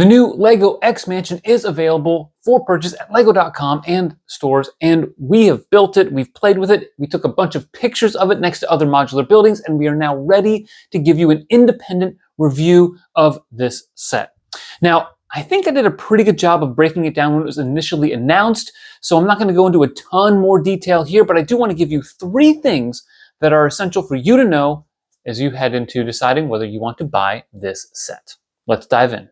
The new LEGO X Mansion is available for purchase at lego.com and stores, and we have built it, we've played with it, we took a bunch of pictures of it next to other modular buildings, and we are now ready to give you an independent review of this set. Now, I think I did a pretty good job of breaking it down when it was initially announced, so I'm not going to go into a ton more detail here, but I do want to give you 3 things that are essential for you to know as you head into deciding whether you want to buy this set. Let's dive in.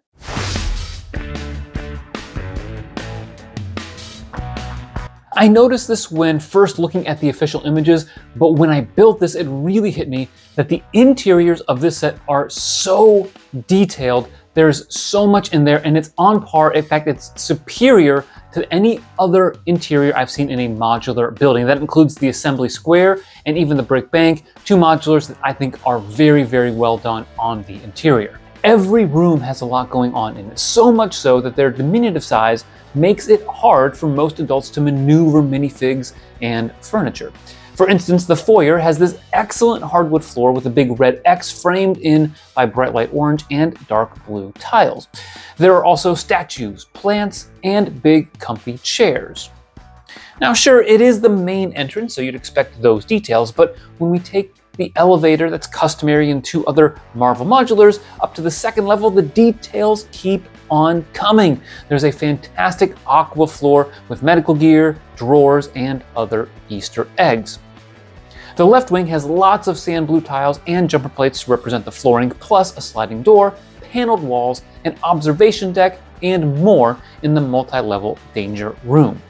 I noticed this when first looking at the official images, but when I built this, it really hit me that the interiors of this set are so detailed. There's so much in there, and it's on par. In fact, it's superior to any other interior I've seen in a modular building. That includes the assembly square and even the brick bank, 2 modulars that I think are very, very well done on the interior. Every room has a lot going on in it, so much so that their diminutive size makes it hard for most adults to maneuver minifigs and furniture. For instance, the foyer has this excellent hardwood floor with a big red X framed in by bright light orange and dark blue tiles. There are also statues, plants, and big comfy chairs. Now sure, it is the main entrance, so you'd expect those details, but when we take the elevator that's customary in 2 other Marvel modulars up to the 2nd level, the details keep on coming. There's a fantastic aqua floor with medical gear, drawers, and other Easter eggs. The left wing has lots of sand blue tiles and jumper plates to represent the flooring, plus a sliding door, paneled walls, an observation deck, and more in the multi-level danger room.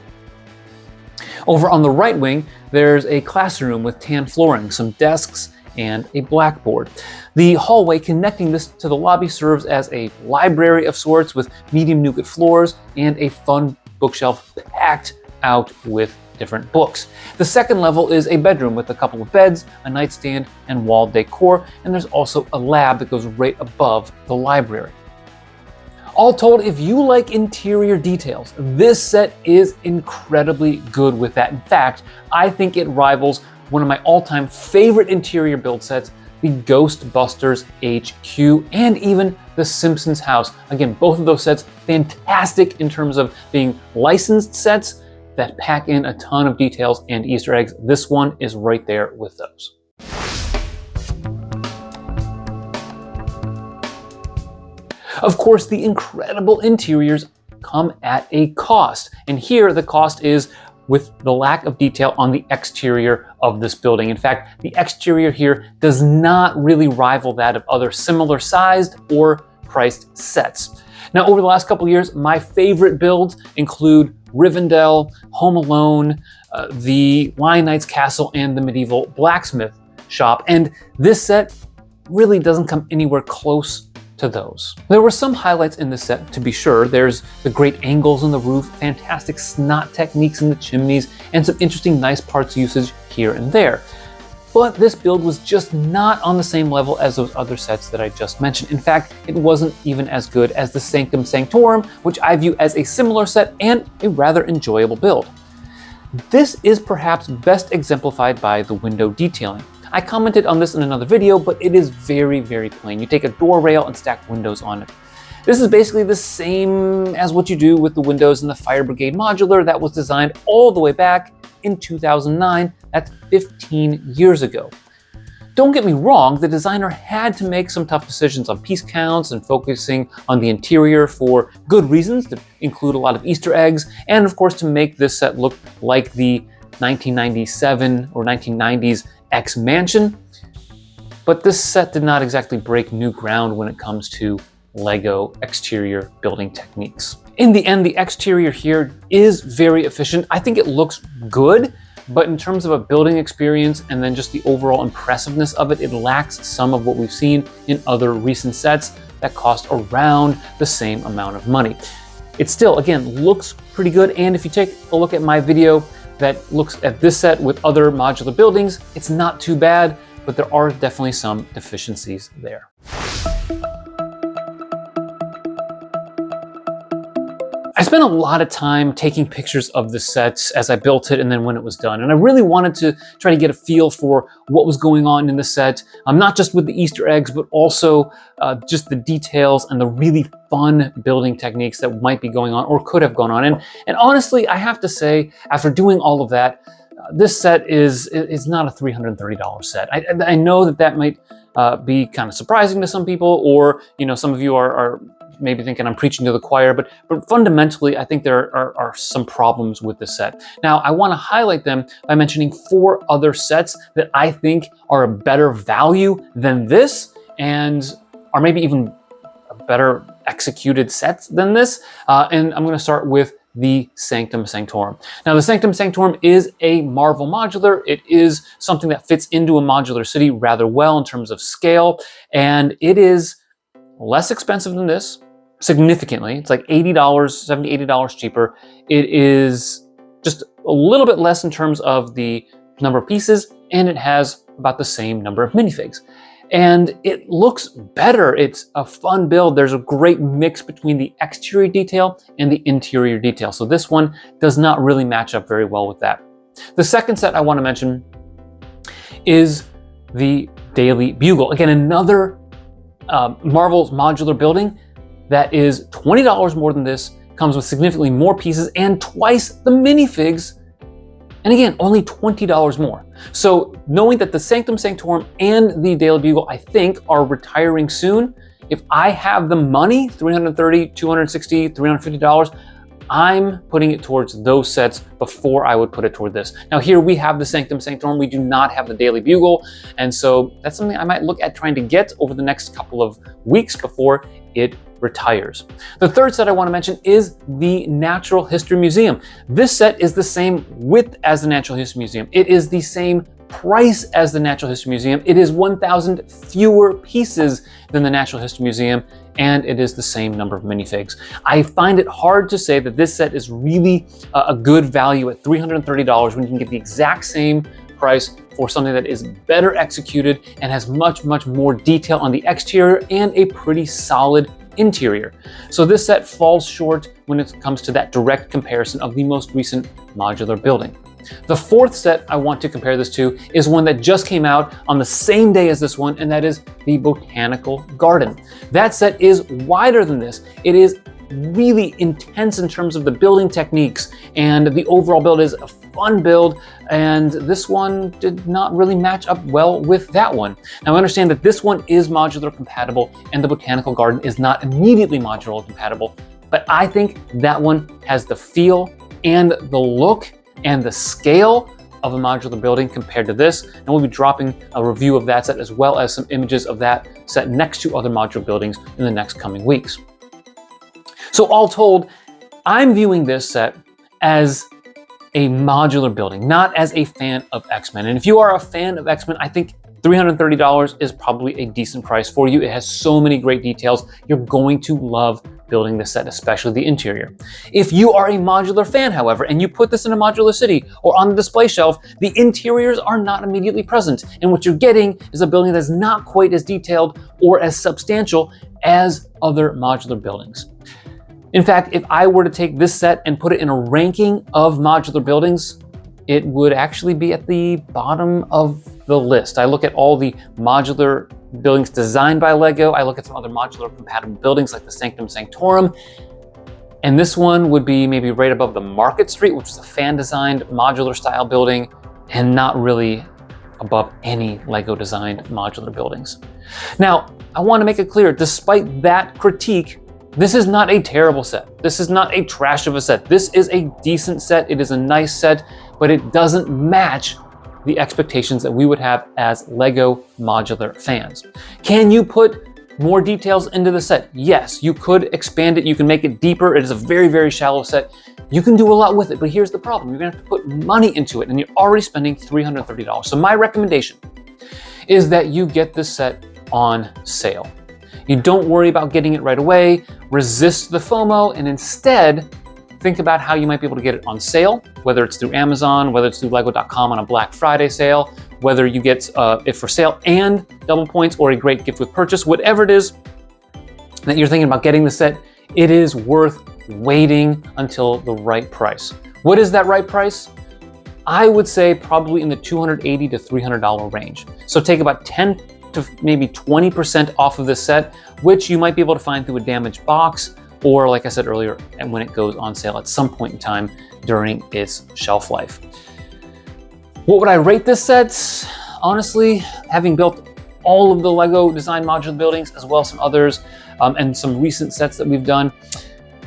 Over on the right wing, there's a classroom with tan flooring, some desks, and a blackboard. The hallway connecting this to the lobby serves as a library of sorts with medium nougat floors and a fun bookshelf packed out with different books. The 2nd level is a bedroom with a couple of beds, a nightstand, and wall decor, and there's also a lab that goes right above the library. All told, if you like interior details, this set is incredibly good with that. In fact, I think it rivals one of my all-time favorite interior build sets, the Ghostbusters HQ, and even the Simpsons house. Again, both of those sets fantastic in terms of being licensed sets that pack in a ton of details and Easter eggs. This one is right there with those. Of course, the incredible interiors come at a cost, and here the cost is with the lack of detail on the exterior of this building. In fact, the exterior here does not really rival that of other similar sized or priced sets. Now, over the last couple of years, my favorite builds include Rivendell, Home Alone, the Lion Knight's Castle, and the Medieval Blacksmith Shop, and this set really doesn't come anywhere close to those. There were some highlights in this set, to be sure. There's the great angles on the roof, fantastic snot techniques in the chimneys, and some interesting nice parts usage here and there. But this build was just not on the same level as those other sets that I just mentioned. In fact, it wasn't even as good as the Sanctum Sanctorum, which I view as a similar set and a rather enjoyable build. This is perhaps best exemplified by the window detailing. I commented on this in another video, but it is very, very plain. You take a door rail and stack windows on it. This is basically the same as what you do with the windows in the Fire Brigade modular that was designed all the way back in 2009. That's 15 years ago. Don't get me wrong, the designer had to make some tough decisions on piece counts and focusing on the interior for good reasons, to include a lot of Easter eggs, and of course to make this set look like the 1997 or 1990s X Mansion. But this set did not exactly break new ground when it comes to LEGO exterior building techniques. In the end, the exterior here is very efficient. I think it looks good, but in terms of a building experience and then just the overall impressiveness of it, it lacks some of what we've seen in other recent sets that cost around the same amount of money. It still, again, looks pretty good, and if you take a look at my video that looks at this set with other modular buildings, it's not too bad, but there are definitely some deficiencies there. I spent a lot of time taking pictures of the sets as I built it and then when it was done. And I really wanted to try to get a feel for what was going on in the set, not just with the Easter eggs, but also just the details and the really fun building techniques that might be going on or could have gone on. And honestly, I have to say, after doing all of that, this set is not a $330 set. I know that might be kind of surprising to some people, or some of you are maybe thinking I'm preaching to the choir, but fundamentally, I think there are some problems with this set. Now, I want to highlight them by mentioning 4 other sets that I think are a better value than this, and are maybe even a better executed sets than this. And I'm going to start with the Sanctum Sanctorum. Now, the Sanctum Sanctorum is a Marvel modular. It is something that fits into a modular city rather well in terms of scale, and it is less expensive than this, significantly. It's like $80, $70, $80 cheaper. It is just a little bit less in terms of the number of pieces, and it has about the same number of minifigs. And it looks better. It's a fun build. There's a great mix between the exterior detail and the interior detail. So this one does not really match up very well with that. The second set I want to mention is the Daily Bugle. Again, another Marvel's modular building that is $20 more than this, comes with significantly more pieces and twice the minifigs, and again, only $20 more. So knowing that the Sanctum Sanctorum and the Daily Bugle, I think, are retiring soon, if I have the money, $330, $260, $350, I'm putting it towards those sets before I would put it toward this. Now here we have the Sanctum Sanctorum, we do not have the Daily Bugle, and so that's something I might look at trying to get over the next couple of weeks before it retires. The third set I want to mention is the Natural History Museum. This set is the same width as the Natural History Museum. It is the same price as the Natural History Museum. It is 1,000 fewer pieces than the Natural History Museum, and it is the same number of minifigs. I find it hard to say that this set is really a good value at $330 when you can get the exact same price for something that is better executed and has much, much more detail on the exterior and a pretty solid interior. So this set falls short when it comes to that direct comparison of the most recent modular building. The fourth set I want to compare this to is one that just came out on the same day as this one, and that is the Botanical Garden. That set is wider than this. It is really intense in terms of the building techniques, and the overall build is a fun build, and this one did not really match up well with that one. Now I understand that this one is modular compatible and the Botanical Garden is not immediately modular compatible, but I think that one has the feel and the look and the scale of a modular building compared to this, and we'll be dropping a review of that set as well as some images of that set next to other modular buildings in the next coming weeks. So all told, I'm viewing this set as a modular building, not as a fan of X-Men. And if you are a fan of X-Men, I think $330 is probably a decent price for you. It has so many great details. You're going to love building this set, especially the interior. If you are a modular fan, however, and you put this in a modular city or on the display shelf, the interiors are not immediately present. And what you're getting is a building that's not quite as detailed or as substantial as other modular buildings. In fact, if I were to take this set and put it in a ranking of modular buildings, it would actually be at the bottom of the list. I look at all the modular buildings designed by LEGO. I look at some other modular compatible buildings like the Sanctum Sanctorum. And this one would be maybe right above the Market Street, which is a fan-designed modular style building, and not really above any LEGO designed modular buildings. Now, I want to make it clear, despite that critique, this is not a terrible set. This is not a trash of a set. This is a decent set. It is a nice set, but it doesn't match the expectations that we would have as LEGO modular fans. Can you put more details into the set? Yes, you could expand it. You can make it deeper. It is a very, very shallow set. You can do a lot with it, but here's the problem. You're gonna have to put money into it, and you're already spending $330. So my recommendation is that you get this set on sale. You don't worry about getting it right away, resist the FOMO, and instead think about how you might be able to get it on sale, whether it's through Amazon, whether it's through Lego.com on a Black Friday sale, whether you get it for sale and double points or a great gift with purchase, whatever it is that you're thinking about getting the set it is worth waiting until the right price. What is that right price? I would say probably in the $280 to $300 range. So take about 10 to maybe 20% off of this set, which you might be able to find through a damaged box, or like I said earlier, and when it goes on sale at some point in time during its shelf life. What would I rate this set? Honestly, having built all of the LEGO Design Modular Buildings, as well as some others, and some recent sets that we've done,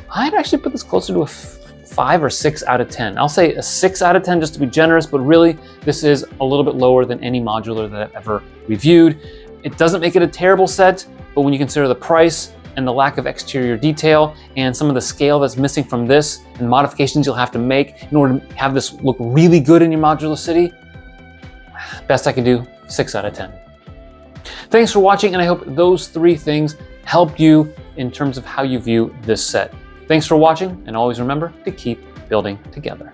I'd actually put this closer to a 5 or 6 out of 10. I'll say a 6 out of 10 just to be generous, but really this is a little bit lower than any modular that I've ever reviewed. It doesn't make it a terrible set, but when you consider the price and the lack of exterior detail and some of the scale that's missing from this and modifications you'll have to make in order to have this look really good in your modular city, best I can do, 6 out of 10. Thanks for watching, and I hope those 3 things helped you in terms of how you view this set. Thanks for watching, and always remember to keep building together.